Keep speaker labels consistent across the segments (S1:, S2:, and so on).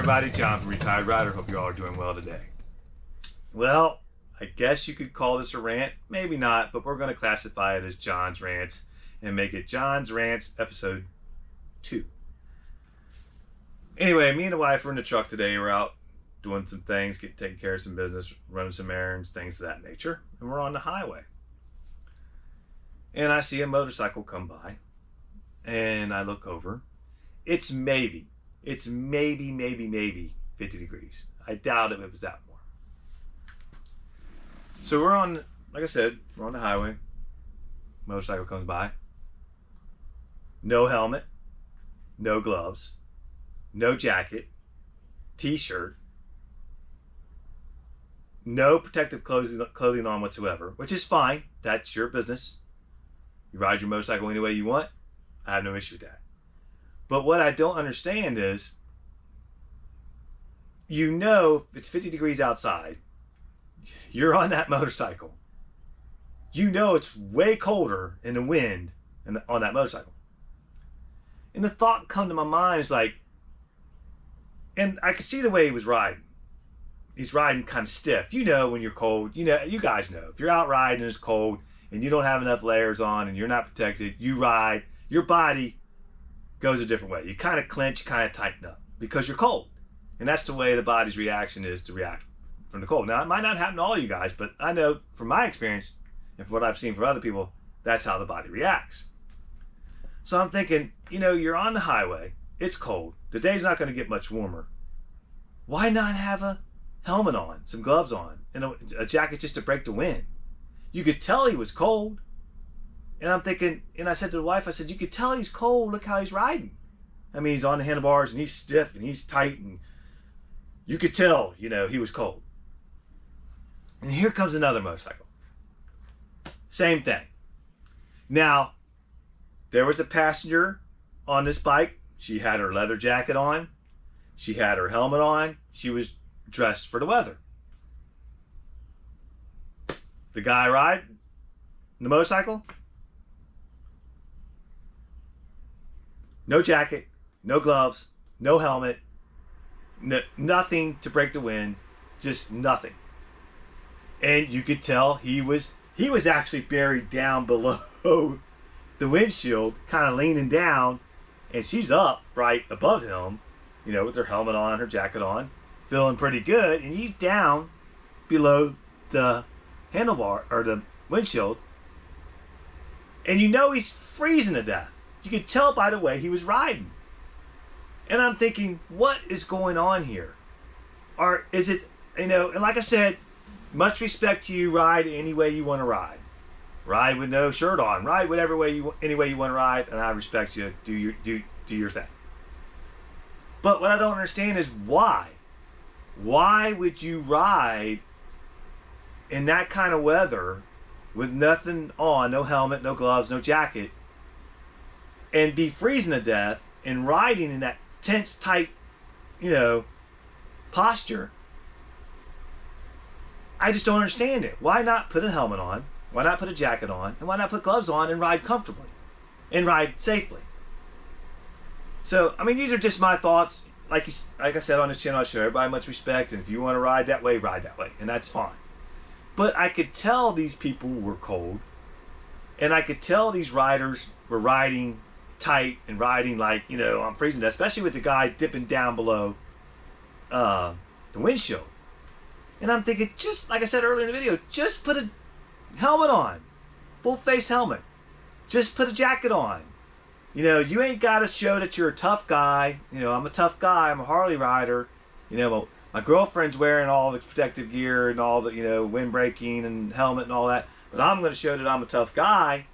S1: everybody, John from Retired Rider. Hope you all are doing well today. Well, I guess you could call this a rant. Maybe not, but we're going to classify it as John's Rants and make it John's Rants episode 2. Anyway, me and the wife were in the truck today. We're out doing some things, taking care of some business, running some errands, things of that nature. And we're on the highway. And I see a motorcycle come by. And I look over. It's maybe 50 degrees. I doubt it was that more. So we're on, like I said, we're on the highway. Motorcycle comes by. No helmet, no gloves, no jacket, t-shirt, no protective clothing on whatsoever, which is fine. That's your business. You ride your motorcycle any way you want. I have no issue with that. But what I don't understand is, you know, if it's 50 degrees outside, you're on that motorcycle. You know it's way colder in the wind on that motorcycle. And the thought come to my mind is like, and I could see the way he was riding. He's riding kind of stiff. You know when you're cold, you know, you guys know. If you're out riding and it's cold and you don't have enough layers on and you're not protected, you ride, your body goes a different way. You kind of clench, you kind of tighten up because you're cold. And that's the way the body's reaction is to react from the cold. Now, it might not happen to all you guys, but I know from my experience and from what I've seen from other people, that's how the body reacts. So I'm thinking, you know, you're on the highway, it's cold, the day's not going to get much warmer. Why not have a helmet on, some gloves on, and a jacket just to break the wind? You could tell he was cold. And I'm thinking, and I said to the wife, I said, you could tell he's cold, look how he's riding. I mean, he's on the handlebars and he's stiff and he's tight and you could tell, you know, he was cold. And here comes another motorcycle. Same thing. Now, there was a passenger on this bike. She had her leather jacket on. She had her helmet on. She was dressed for the weather. The guy riding the motorcycle, no jacket, no gloves, no helmet, nothing to break the wind, just nothing. And you could tell he was actually buried down below the windshield, kind of leaning down, and she's up right above him, you know, with her helmet on, her jacket on, feeling pretty good, and he's down below the handlebar or the windshield, and you know he's freezing to death. You could tell by the way he was riding. And I'm thinking, what is going on here? Or is it, you know, and like I said, much respect to you, ride any way you want to ride. Ride with no shirt on, ride whatever way any way you want to ride, and I respect you, do your thing. But what I don't understand is why? Why would you ride in that kind of weather with nothing on, no helmet, no gloves, no jacket, and be freezing to death and riding in that tense, tight, you know, posture? I just don't understand it. Why not put a helmet on? Why not put a jacket on? And why not put gloves on and ride comfortably and ride safely? So, I mean, these are just my thoughts. Like I said on this channel, I show everybody much respect, and if you want to ride that way, and that's fine. But I could tell these people were cold, and I could tell these riders were riding tight and riding like, you know, I'm freezing to death, especially with the guy dipping down below the windshield. And I'm thinking, just like I said earlier in the video, just put a helmet on, full face helmet. Just put a jacket on. You know, you ain't got to show that you're a tough guy. You know, I'm a tough guy. I'm a Harley rider. You know, my girlfriend's wearing all the protective gear and all the, you know, windbreaking and helmet and all that. But I'm going to show that I'm a tough guy.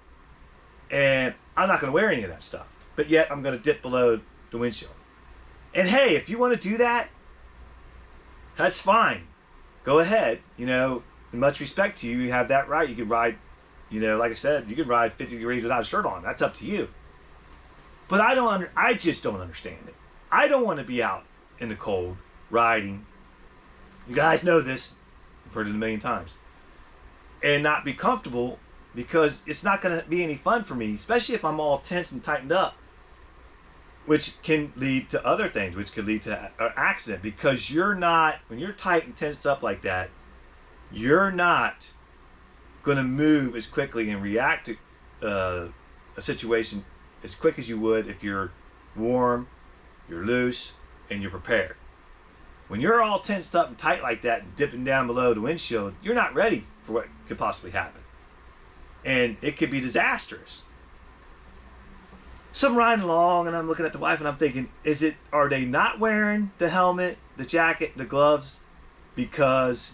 S1: And I'm not going to wear any of that stuff. But yet I'm going to dip below the windshield. And hey, if you want to do that, that's fine. Go ahead. You know, in much respect to you, you have that right. You could ride, you know, like I said, you could ride 50 degrees without a shirt on. That's up to you. But I just don't understand it. I don't want to be out in the cold riding. You guys know this. I've heard it a million times. And not be comfortable, because it's not going to be any fun for me, especially if I'm all tense and tightened up. which can lead to other things, which could lead to an accident, because you're not, when you're tight and tensed up like that, you're not going to move as quickly and react to a situation as quick as you would if you're warm, you're loose, and you're prepared. When you're all tensed up and tight like that and dipping down below the windshield, you're not ready for what could possibly happen. And it could be disastrous. So I'm riding along and I'm looking at the wife and I'm thinking, are they not wearing the helmet, the jacket, the gloves because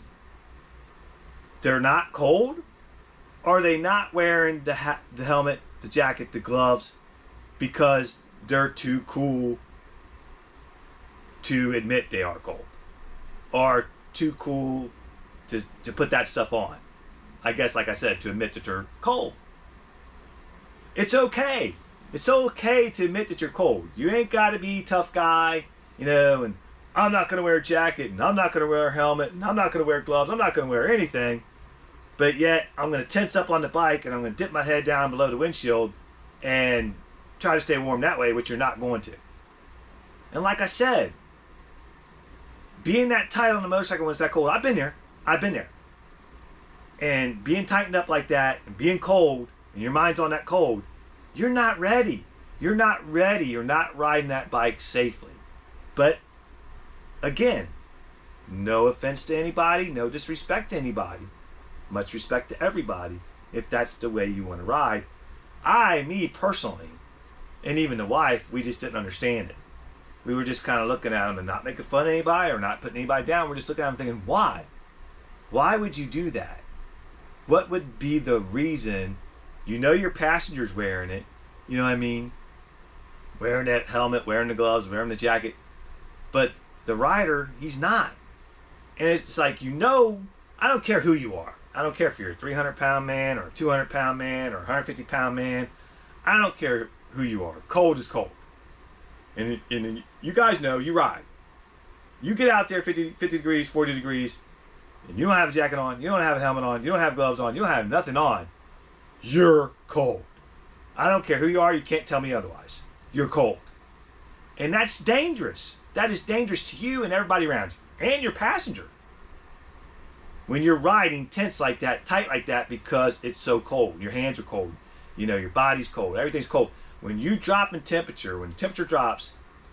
S1: they're not cold? Or are they not wearing the helmet, the jacket, the gloves because they're too cool to admit they are cold? Or too cool to put that stuff on? I guess, like I said, to admit that they're cold. It's okay. It's okay to admit that you're cold. You ain't got to be a tough guy, and I'm not going to wear a jacket, and I'm not going to wear a helmet, and I'm not going to wear gloves, I'm not going to wear anything. But yet, I'm going to tense up on the bike, and I'm going to dip my head down below the windshield and try to stay warm that way, which you're not going to. And like I said, being that tight on the motorcycle when it's that cold, I've been there. And being tightened up like that, and being cold, and your mind's on that cold, you're not ready. You're not riding that bike safely. But again, no offense to anybody, no disrespect to anybody. Much respect to everybody if that's the way you want to ride. Me personally, and even the wife, we just didn't understand it. We were just kind of looking at them and not making fun of anybody or not putting anybody down. We're just looking at them thinking, why? Why would you do that? What would be the reason? Your passenger's wearing it, you know what I mean? Wearing that helmet, wearing the gloves, wearing the jacket. But the rider, he's not. And it's like, I don't care who you are. I don't care if you're a 300-pound man or a 200-pound man or a 150-pound man. I don't care who you are. Cold is cold. And you guys know, you ride. You get out there 50 degrees, 40 degrees, and you don't have a jacket on, you don't have a helmet on, you don't have gloves on, you don't have nothing on. You're cold. I don't care who you are, you can't tell me otherwise. You're cold. And that's dangerous. That is dangerous to you and everybody around you. And your passenger. When you're riding tense like that, tight like that, because it's so cold. Your hands are cold. Your body's cold. Everything's cold. When you drop in temperature, when the temperature drops,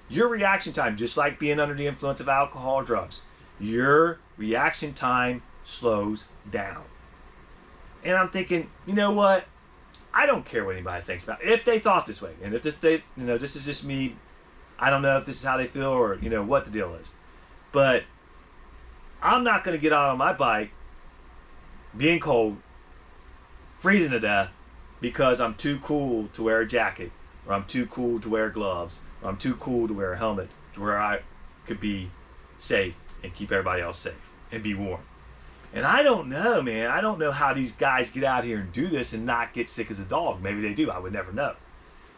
S1: your reaction time, just like being under the influence of alcohol or drugs, your reaction time slows down. And I'm thinking, you know what? I don't care what anybody thinks about it. If they thought this way, and if this is just me, I don't know if this is how they feel or what the deal is. But I'm not going to get out on my bike being cold, freezing to death, because I'm too cool to wear a jacket, or I'm too cool to wear gloves, or I'm too cool to wear a helmet, to where I could be safe and keep everybody else safe and be warm. And I don't know, man. I don't know how these guys get out here and do this and not get sick as a dog. Maybe they do. I would never know.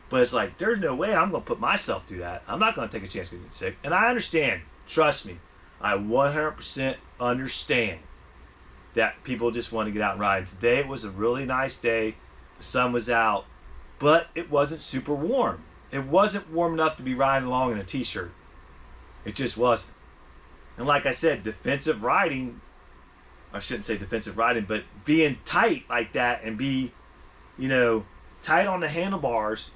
S1: But it's like, there's no way I'm going to put myself through that. I'm not going to take a chance of getting sick. And I understand. Trust me. I 100% understand that people just want to get out and ride. Today it was a really nice day. The sun was out. But it wasn't super warm. It wasn't warm enough to be riding along in a t-shirt. It just wasn't. And like I said, defensive riding, I shouldn't say defensive riding, but being tight like that and be, tight on the handlebars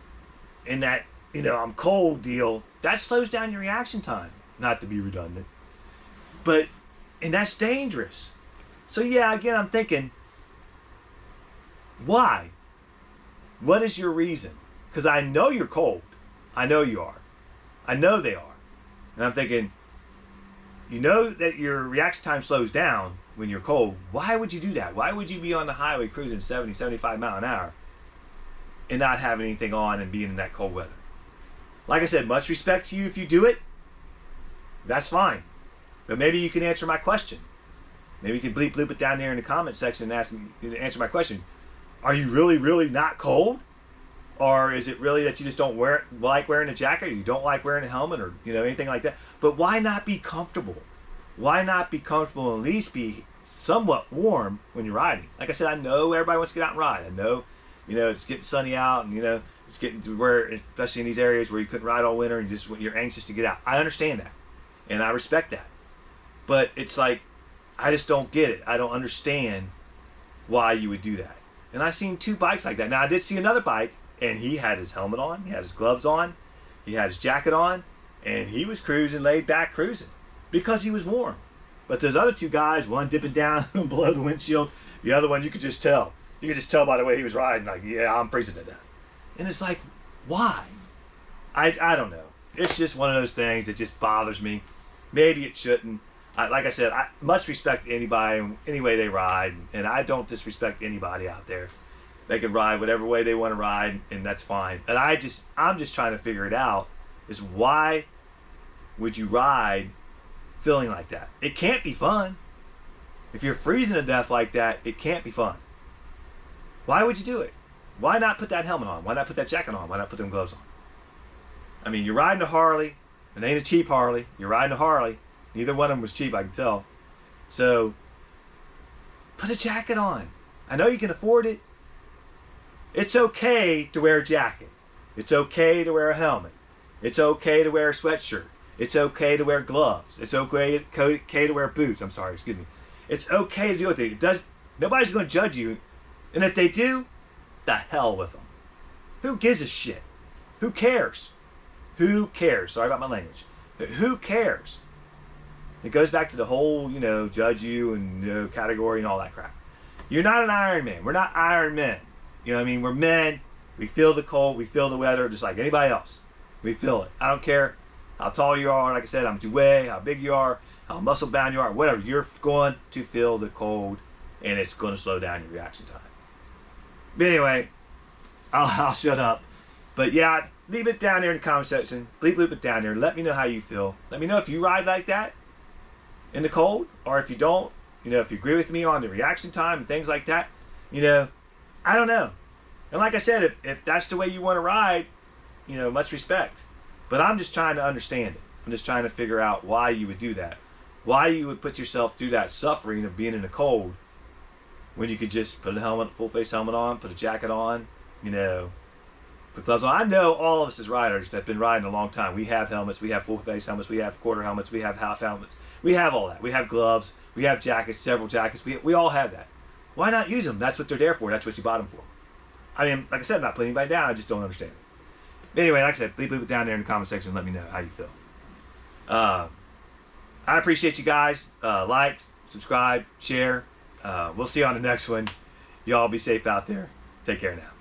S1: and that, I'm cold deal, that slows down your reaction time. Not to be redundant. And that's dangerous. So yeah, again, I'm thinking, why? What is your reason? Because I know you're cold. I know you are. I know they are. And I'm thinking, that your reaction time slows down when you're cold. Why would you do that? Why would you be on the highway cruising 70, 75 mile an hour and not have anything on and being in that cold weather? Like I said, much respect to you if you do it. That's fine. But maybe you can answer my question. Maybe you can bloop it down there in the comment section and ask me to answer my question. Are you really, really not cold? Or is it really that you just don't like wearing a jacket, or you don't like wearing a helmet, or anything like that? But why not be comfortable? Why not be comfortable and at least be somewhat warm when you're riding? Like I said, I know everybody wants to get out and ride. I know, it's getting sunny out, and there's It's getting to where, especially in these areas where you couldn't ride all winter and you're anxious to get out. I understand that, and I respect that. But it's like, I just don't get it. I don't understand why you would do that. And I've seen 2 bikes like that. Now, I did see another bike, and he had his helmet on, he had his gloves on, he had his jacket on, and he was cruising, laid back cruising, because he was warm. But those other 2 guys, one dipping down below the windshield, the other one, you could just tell. You could just tell by the way he was riding, like, yeah, I'm freezing to death. And it's like, why? I don't know. It's just one of those things that just bothers me. Maybe it shouldn't. Like I said, I much respect anybody, any way they ride, and I don't disrespect anybody out there. They can ride whatever way they want to ride, and that's fine. And I'm just trying to figure it out, is why would you ride feeling like that? It can't be fun. If you're freezing to death like that, it can't be fun. Why would you do it? Why not put that helmet on? Why not put that jacket on? Why not put them gloves on? I mean, you're riding a Harley. It ain't a cheap Harley. You're riding a Harley. Neither one of them was cheap, I can tell. So, put a jacket on. I know you can afford it. It's okay to wear a jacket. It's okay to wear a helmet. It's okay to wear a sweatshirt. It's okay to wear gloves. It's okay to wear boots. I'm sorry, excuse me. It's okay to do it. Nobody's going to judge you. And if they do, the hell with them. Who gives a shit? Who cares? Who cares? Sorry about my language. But who cares? It goes back to the whole, judge you and category and all that crap. You're not an Iron Man. We're not Iron Men. You know what I mean? We're men. We feel the cold. We feel the weather just like anybody else. We feel it. I don't care how tall you are. Like I said, how much you weigh, how big you are, how muscle bound you are, whatever. You're going to feel the cold, and it's going to slow down your reaction time. But anyway, I'll shut up. But yeah, leave it down there in the comment section. Bleep it down there. Let me know how you feel. Let me know if you ride like that in the cold, or if you don't, if you agree with me on the reaction time and things like that, I don't know. And like I said, if that's the way you want to ride, much respect. But I'm just trying to understand it. I'm just trying to figure out why you would do that. Why you would put yourself through that suffering of being in the cold when you could just put a helmet, full face helmet on, put a jacket on, put gloves on. I know all of us as riders that have been riding a long time. We have helmets, we have full face helmets, we have quarter helmets, we have half helmets. We have all that. We have gloves. We have jackets, several jackets. We all have that. Why not use them? That's what they're there for. That's what you bought them for. I mean, like I said, I'm not putting anybody down. I just don't understand it. But anyway, like I said, leave it down there in the comment section and let me know how you feel. I appreciate you guys. Like, subscribe, share. We'll see you on the next one. Y'all be safe out there. Take care now.